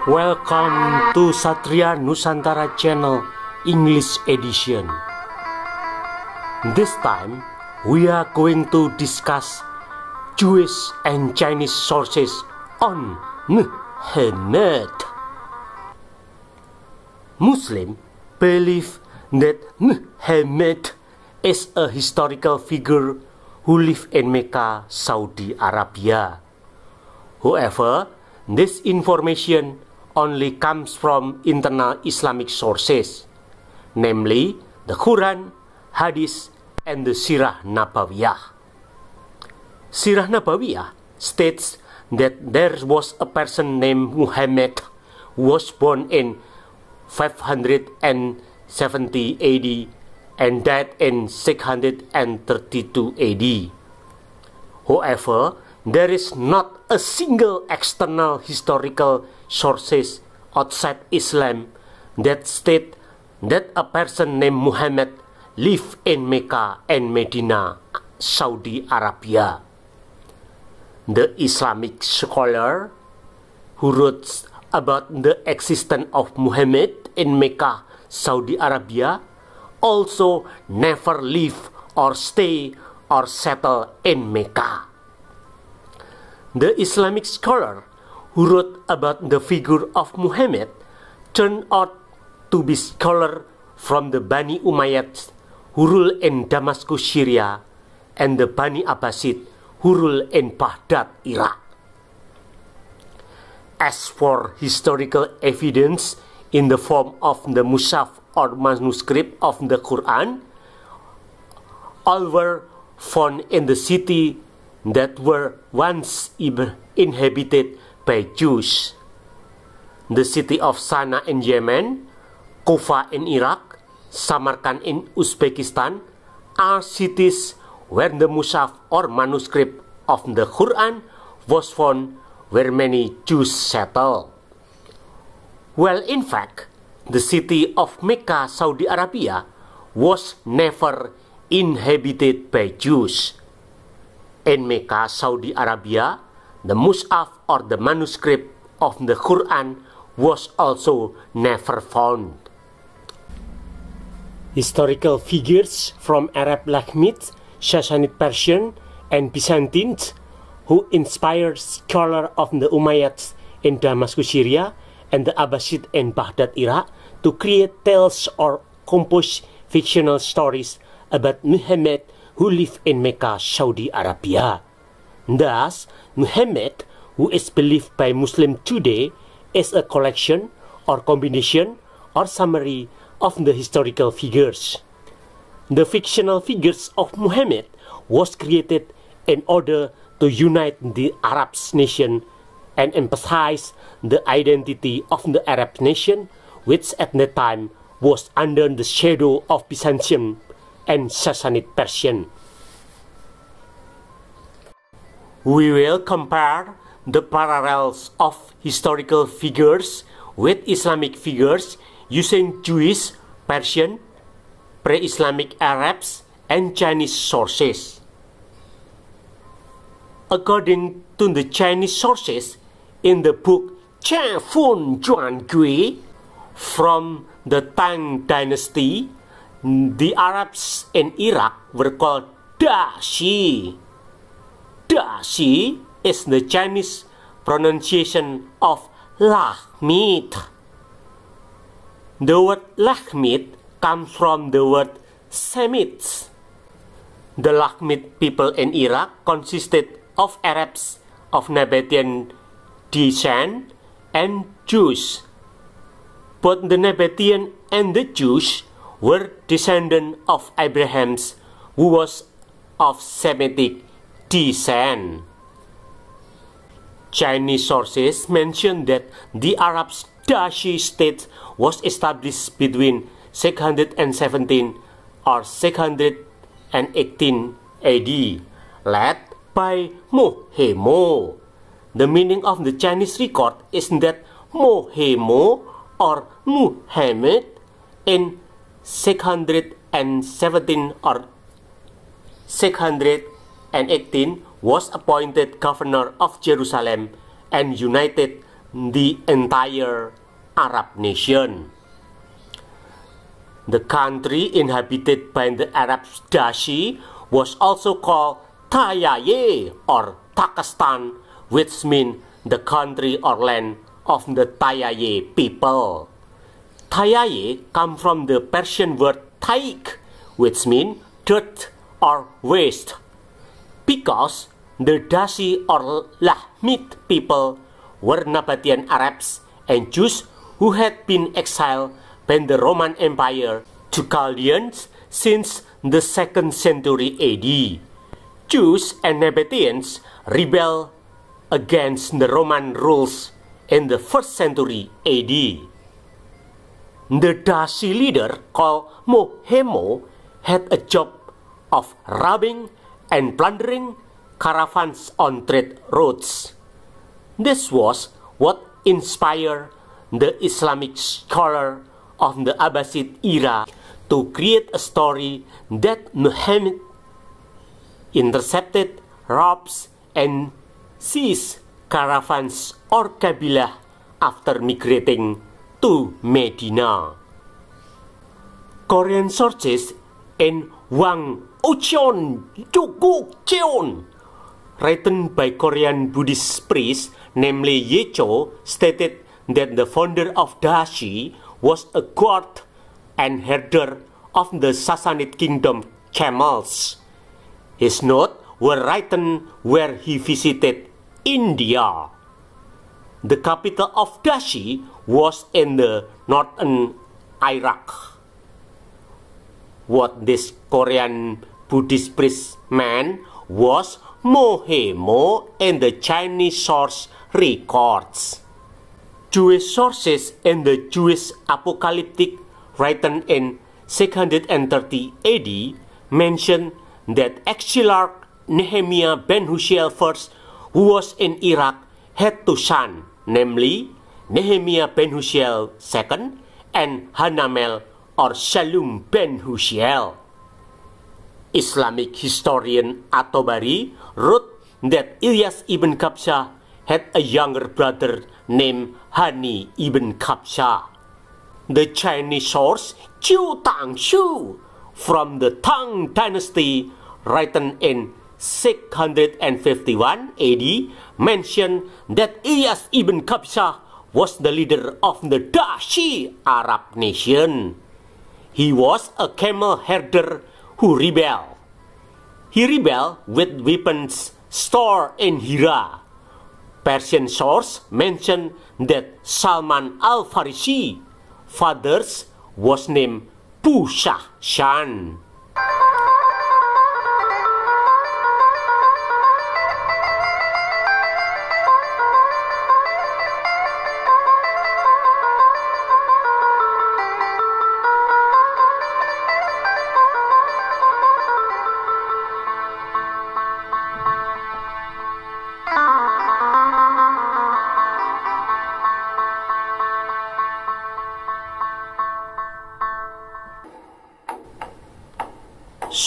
Welcome to Satria Nusantara Channel English Edition. This time we are going to discuss Jewish and Chinese sources on Muhammad. Muslims believe that Muhammad is a historical figure who lived in Mecca, Saudi Arabia. However, this information only comes from internal Islamic sources, namely the Quran, Hadith, and the Sirah Nabawiyah. Sirah Nabawiyah states that there was a person named Muhammad who was born in 570 AD and died in 632 AD. However, there is not a single external historical sources outside Islam that state that a person named Muhammad lived in Mecca and Medina, Saudi Arabia. The Islamic scholar who wrote about the existence of Muhammad in Mecca, Saudi Arabia, also never live or stay or settle in Mecca. The Islamic scholar who wrote about the figure of Muhammad turned out to be scholar from the Bani Umayyad who ruled in Damascus, Syria, and the Bani Abbasid who ruled in Baghdad, Iraq. As for historical evidence in the form of the Musaf or manuscript of the Quran, all were found in the city that were once inhabited by Jews. The city of Sana'a in Yemen, Kufa in Iraq, Samarkand in Uzbekistan are cities where the Musaf or manuscript of the Quran was found where many Jews settled. Well, in fact, the city of Mecca, Saudi Arabia was never inhabited by Jews. In Mecca, Saudi Arabia, the Mus'haf or the manuscript of the Quran was also never found. Historical figures from Arab like myths, Sassanid Persian, and Byzantines who inspired scholars of the Umayyads in Damascus, Syria, and the Abbasid in Baghdad, Iraq, to create tales or compose fictional stories about Muhammad who lived in Mecca, Saudi Arabia. Thus, Muhammad, who is believed by Muslims today, is a collection or combination or summary of the historical figures. The fictional figures of Muhammad was created in order to unite the Arab nation and emphasize the identity of the Arab nation, which at that time was under the shadow of Byzantium and Sassanid Persian. We will compare the parallels of historical figures with Islamic figures using Jewish, Persian, pre-Islamic Arabs, and Chinese sources. According to the Chinese sources, in the book Chen Fun Juan Gui from the Tang Dynasty, the Arabs in Iraq were called Dashi. Dashi is the Chinese pronunciation of Lahmid. The word Lahmid comes from the word Semites. The Lahmid people in Iraq consisted of Arabs of Nabatean descent and Jews. Both the Nabatean and the Jews were descendants of Abraham, who was of Semitic descent. Chinese sources mention that the Arab's Dashi state was established between 617 or 618 AD, led by Mohemo. The meaning of the Chinese record is that Mohemo or Muhammad in 617 or 618 was appointed governor of Jerusalem and united the entire Arab nation. The country inhabited by the Arabs Dashi was also called Tayaye or Takistan, which means the country or land of the Tayaye people. Tayaye come from the Persian word taik, which means dirt or waste. Because the Dashi or Lahmid people were Nabatean Arabs and Jews who had been exiled by the Roman Empire to Chaldeans since the 2nd century AD. Jews and Nabateans rebelled against the Roman rules in the 1st century AD. The Dashi leader called Mohemo had a job of robbing and plundering caravans on trade routes. This was what inspired the Islamic scholar of the Abbasid era to create a story that Muhammad intercepted, robs, and seized caravans or kabilah after migrating to Medina. Korean sources in Wang Ocheon Jogukcheon, written by Korean Buddhist priest, namely Yecho, stated that the founder of Dashi was a guard and herder of the Sassanid kingdom camels. His notes were written where he visited India. The capital of Dashi was in the northern Iraq. What this Korean Buddhist priest meant was Mohemo in the Chinese source records. Jewish sources in the Jewish Apocalyptic written in 630 AD mention that Exilarch Nehemiah ben Hushiel I, who was in Iraq, had two sons, namely Nehemiah ben Hushiel II and Hanamel or Shalom ben Hushiel. Islamic historian At-Tabari wrote that Ilyas ibn Kabsha had a younger brother named Hani ibn Kabsha. The Chinese source Qiu Tangshu from the Tang dynasty, written in 651 AD, mentioned that Ilyas ibn Kabsha was the leader of the Dashi Arab nation. He was a camel herder who rebelled. He rebelled with weapons stored in Hira. Persian source mentioned that Salman al-Farisi, father's, was named Pushahshan.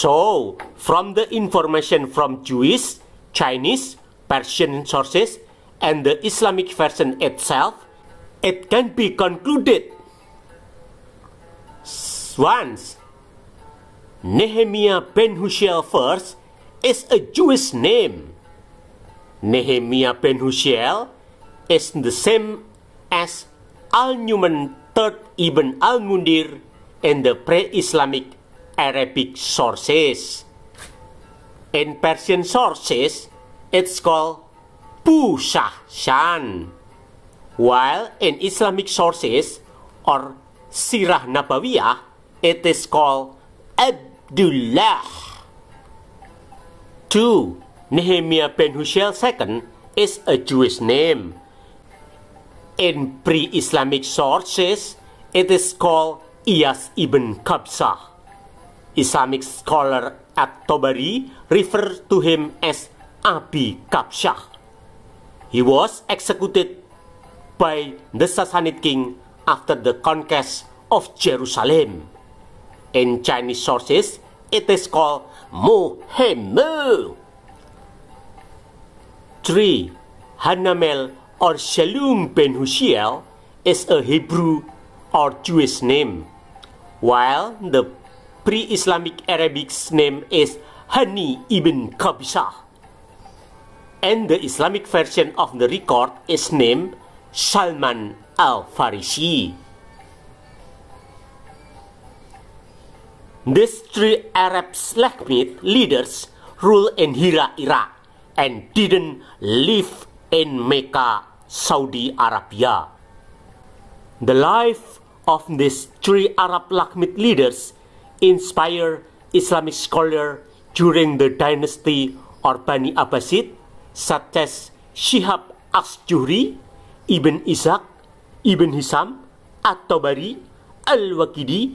So, from the information from Jewish, Chinese, Persian sources, and the Islamic version itself, it can be concluded once Nehemiah ben Hushiel I is a Jewish name. Nehemiah ben Hushiel is the same as Al-Numan III ibn al-Mundir in the pre-Islamic Arabic sources. In Persian sources, it's called Pushahshan, while in Islamic sources or Sirah Nabawiyah, it is called Abdullah. 2. Nehemiah ben Hushiel II is a Jewish name. In pre-Islamic sources, it is called Iyas ibn Kabsha. Islamic scholar At-Tabari refers to him as Abi Kabshah. He was executed by the Sassanid king after the conquest of Jerusalem. In Chinese sources, it is called Mohemo. 3. Hanamel or Shalom ben Hushiel is a Hebrew or Jewish name, while the pre-Islamic Arabic's name is Hani ibn Qabisah, and the Islamic version of the record is named Salman al-Farisi. These three Arab Lakhmid leaders ruled in Hira, Iraq, and didn't live in Mecca, Saudi Arabia. The life of these three Arab Lakhmid leaders inspired Islamic scholars during the dynasty or Bani Abbasid, such as Shihab as-Zuhri, Ibn Ishaq, Ibn Hisham, At-Tabari, Al-Waqidi,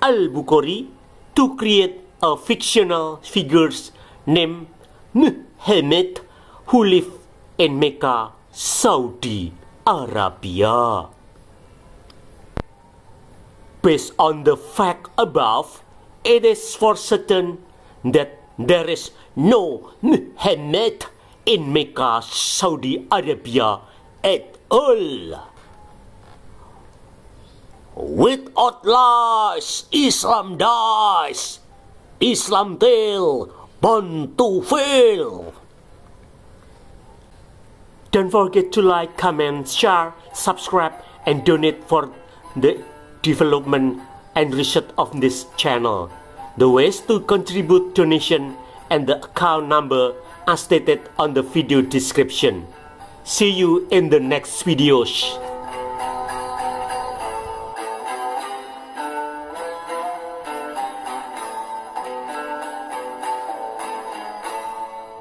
Al-Bukhari, to create a fictional figures named Muhammad who lived in Mecca, Saudi Arabia. Based on the fact above, it is for certain that there is no Muhammad in Mecca, Saudi Arabia at all. Without lies, Islam dies. Islam tale, born to fail. Don't forget to like, comment, share, subscribe, and donate for the development and research of this channel. The ways to contribute donation and the account number are stated on the video description. See you in the next videos.